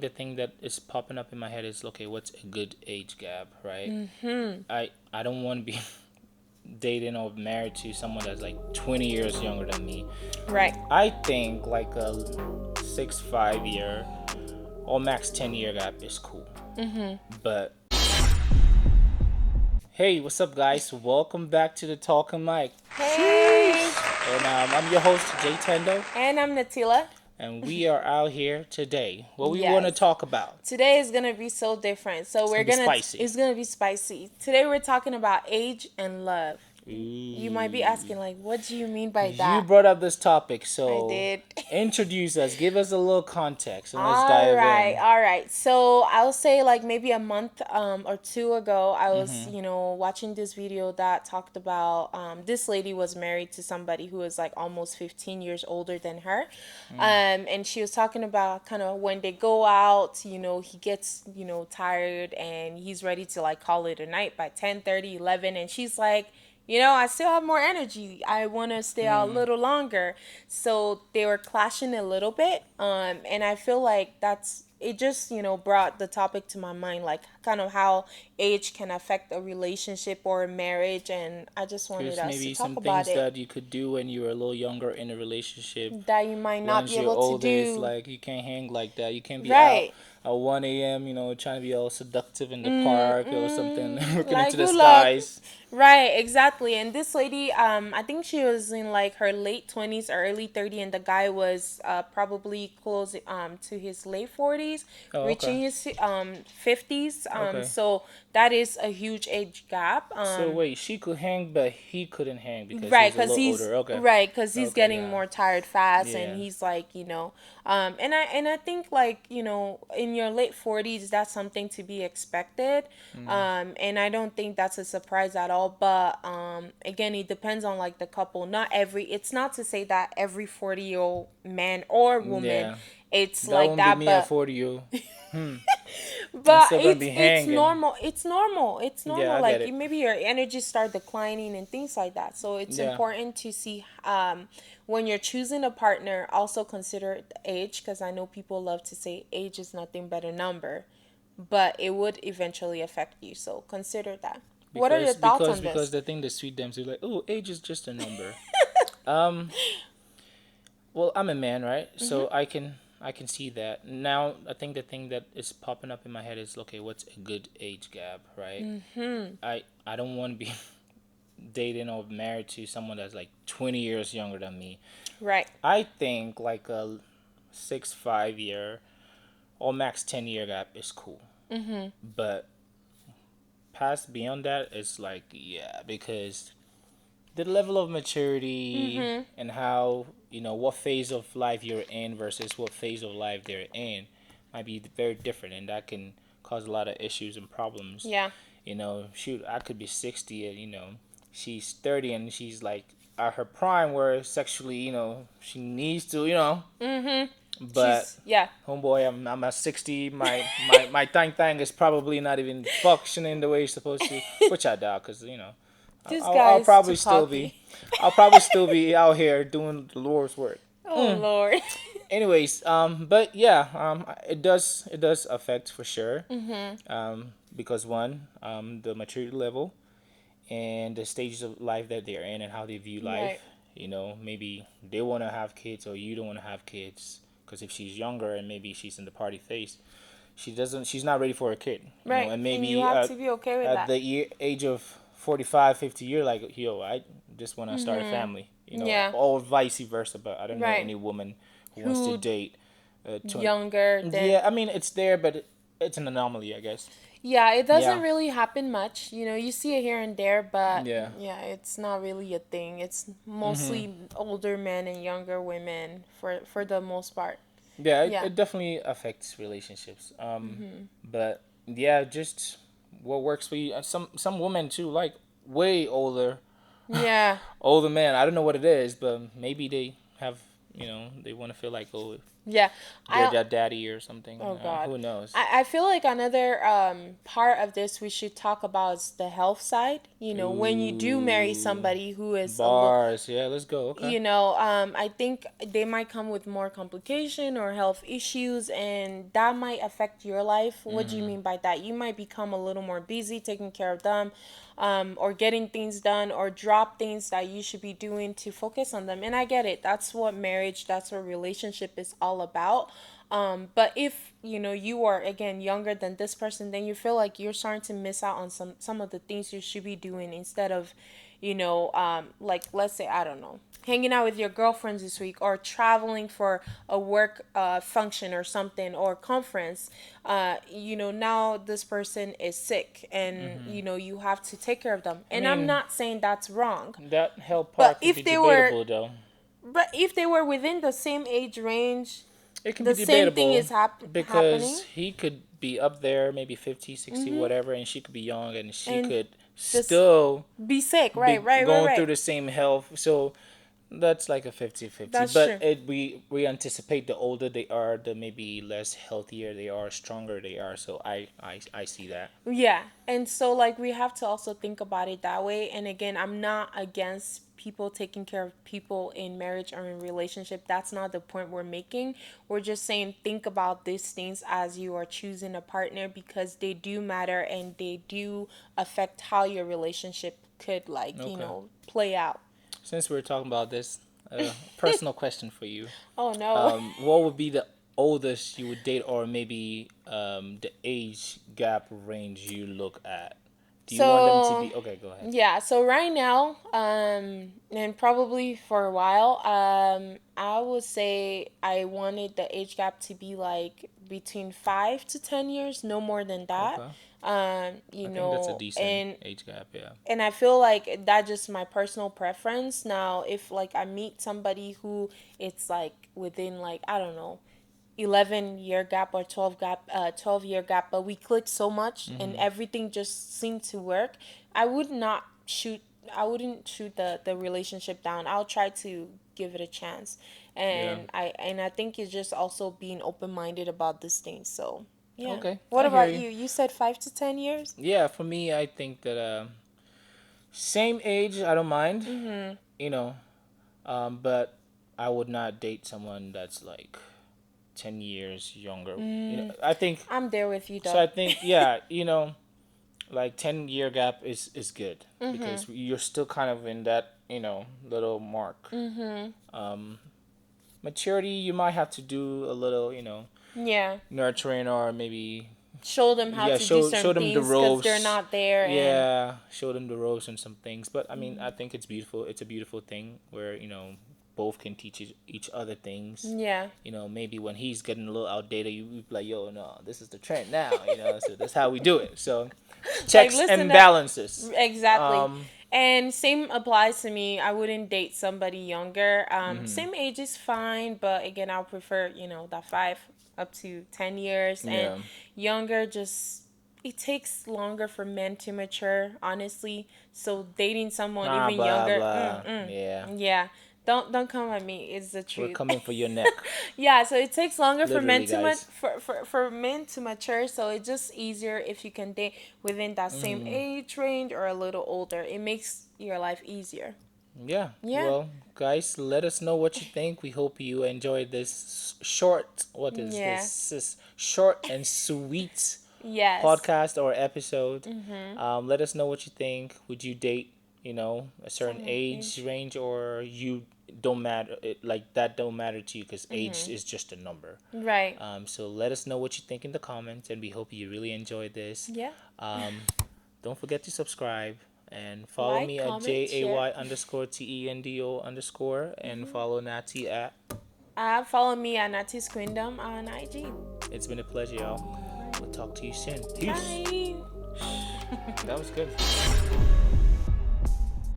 The thing that is popping up in my head is, okay, what's a good age gap, right? Mm-hmm. I don't want to be dating or married to someone that's like 20 years younger than me. Right. I think like a 6 5 year or max 10 year gap is cool. Mm-hmm. But hey, what's up, guys? Welcome back to the Talking Mic. Hey. And I'm your host, Jay Tendo, And I'm Natila. and we are out here today. What we want to Yes. talk about? Today is gonna be so different. So It's we're gonna be gonna spicy. it's gonna be spicy. Today we're talking about age and love. You might be Ooh. asking like, what do you mean by You that? brought up this topic, I so did. introduce us, give us a little context, and let's All dive right, in. all right. So I'll say like maybe a month or two ago, I was Mm-hmm. watching this video that talked about this lady was married to somebody who was like almost 15 years older than her, and she was talking about kind of when they go out, he gets tired and he's ready to like call it a night by 10:30, 11, and she's like. I still have more energy. I want to stay out a Hmm. little longer. So they were clashing a little bit. And I feel like it just, brought the topic to my mind, like kind of how age can affect a relationship or a marriage. And I just wanted Here's us to maybe talk some about things it that you could do when you were a little younger in a relationship. that you might not Once be you're able to older, it's do. like you can't hang like that. You can't be out Right. at 1 a.m., trying to be all seductive in the park or something, Mm-mm, looking into like the good luck. skies. Right, exactly. And this lady, I think she was in like her late 20s or early 30, and the guy was probably close to his late 40s, Oh, okay. reaching his 50s. Okay. So that is a huge age gap. So wait, she could hang, but he couldn't hang because he Right, was a cause little he's older. Okay. right, cause he's Okay, getting got more tired fast, and yeah. he's like, and I think like in your late 40s, that's something to be expected, Mm. and I don't think that's a surprise at all. But again, it depends on like the couple. It's not to say that every 40-year-old man or woman, Yeah. it's That like won't be that, me at but 40 you. Hmm. I'm but still gonna it's be it's hanging. normal. It's normal. It's Yeah, normal. I get Like it. maybe your energy start declining and things like that. So it's Yeah. important to see when you're choosing a partner. Also consider the age, because I know people love to say age is nothing but a number, but it would eventually affect you. So consider that. What are your Because thoughts because on because this? the thing that sweet them to like, oh, age is just a number. Um, well, I'm a man, right? Mhm. So I can see that. Now, I think the thing that is popping up in my head is, okay, what's a good age gap, right? Mhm. I don't want to be dating or married to someone that's like 20 years younger than me. Right. I think like a 6 5 year or max 10 year gap is cool. Mhm. But past beyond that, it's like, yeah, because the level of maturity Mhm. and how, what phase of life you're in versus what phase of life they're in might be very different, and that can cause a lot of issues and problems. Yeah. Shoot, I could be 60 and, she's 30 and she's like at her prime where sexually, she needs to, Mhm. but Yeah. homeboy, I'm at 60. My tang is probably not even functioning the way it's supposed to, which I doubt, because This I'll guy is too probably still be, cocky. I'll probably still be out here doing the Lord's work. Oh Lord. Anyways, but yeah, it does affect for sure. Mhm. Because one, the maturity level and the stages of life that they're in and how they view Right. life. Maybe they want to have kids or you don't want to have kids. Because if she's younger and maybe she's in the party phase, she's not ready for a kid. Right. And And you maybe have to be okay with at that. the age of 45, 50, you're like, yo, I just want to start a Mhm. family. Yeah. Or vice versa. But I don't know Right. any woman who wants to Who date. 20. younger Yeah, than. I mean, it's there, but it's an anomaly, I guess. Yeah, it doesn't Yeah. really happen much. You see it here and there, but Yeah. yeah, it's not really a thing. It's Hmm. mostly older men and younger women for the most part. Yeah, it, Yeah. it definitely affects relationships. Mhm. But yeah, just what works for you. Some women too, like way older, Yeah. older men. I don't know what it is, but maybe they have, they want to feel like, oh, Yeah. their I daddy or something. Oh God. Who knows? I feel like another part of this we should talk about is the health side. You know, when you do marry Ooh, somebody who is a little, bars. Yeah, let's go. Okay. I think they might come with more complication or health issues, and that might affect your life. What do you Mm-hmm. mean by that? You might become a little more busy taking care of them, or getting things done, or drop things that you should be doing to focus on them. And I get it. That's what marriage, that's what relationship is all about. But if you are again younger than this person, then you feel like you're starting to miss out on some of the things you should be doing instead of, like let's say I don't know, hanging out with your girlfriends this week or traveling for a work function or something or conference. Now this person is sick and Mm-hmm. you have to take care of them. I And I'm mean, not saying that's wrong, that health but part could be if they were debatable, though. but if they were within the same age range, It can be the same thing debatable is because happening. he could be up there, maybe 50, 60, Mm-hmm. whatever, and she could be young and she And could just still be sick. Right, be right, right, going through right. the same health. So that's like a 50-50. That's But true. we anticipate the older they are, the maybe less healthier they are, stronger they are. So I see that. Yeah. And so like we have to also think about it that way. And again, I'm not against people taking care of people in marriage or in relationship. That's not the point we're making. We're just saying think about these things as you are choosing a partner because they do matter and they do affect how your relationship could Okay. play out. Since we're talking about this, personal question for you. Oh no. What would be the oldest you would date, or maybe the age gap range you look at? Do you want them to So be okay? Go ahead. yeah, so right now, and probably for a while, I would say I wanted the age gap to be like between 5 to 10 years, no more than that. Okay. You I think that's a know, decent and age gap. Yeah. and I feel like that's just my personal preference. Now, if like I meet somebody who it's like within like I don't know 11-year gap or 12-year gap, but we clicked so much and Mhm. everything just seemed to work. I would not shoot I wouldn't shoot the relationship down. I'll try to give it a chance. Yeah. And I think it's just also being open-minded about this thing. So yeah, Okay. what I hear about you. you? You said 5 to 10 years. Yeah. For me, I think that same age, I don't mind. Mm-hmm. You know, but I would not date someone that's like 10 years younger. I think I'm there with you so. though. I think yeah. Like 10 year gap is good Mm-hmm. because you're still kind of in that little mark. Mm-hmm. Um, Maturity, you might have to do a little Yeah. nurturing, or maybe Show them how yeah, to do show certain them the things because they're ropes. not there and Yeah, show them the ropes and some things. But I mean, I think it's beautiful. It's a beautiful thing where both can teach each other things. yeah. Maybe when he's getting a little outdated, you be like, yo, no, this is the trend now. So that's how we do it. So Like checks listen and up. balances. Exactly. Um, And same applies to me. I wouldn't date somebody younger. mhm. Same age is fine, but again, I'll prefer, that 5 up to 10 years. And Yeah. younger, just it takes longer for men to mature, honestly. So dating someone Blah even blah younger, blah. Yeah. yeah. Don't come at me. It's the We're truth. coming for your neck. Yeah, so it takes longer for men Literally, to guys. for men to mature, so it's just easier if you can date within that same Hmm. age range or a little older. It makes your life easier. Yeah. Yeah. Well, guys, let us know what you think. We hope you enjoyed this short. What is Yeah. this? This short and sweet Yes. podcast or episode. Mhm. Let us know what you think. Would you date, a certain Someone age age. range, or you don't matter? Like that don't matter to you because age Mhm. is just a number. Right. So let us know what you think in the comments, and we hope you really enjoyed this. Yeah. Um, don't forget to subscribe and follow Like, me at comment, share. JAY_TENDO_, and Mhm. follow Natty at. Follow me at Natis Queendom on IG. It's been a pleasure, y'all. We'll talk to you soon. Peace. Bye. That was good.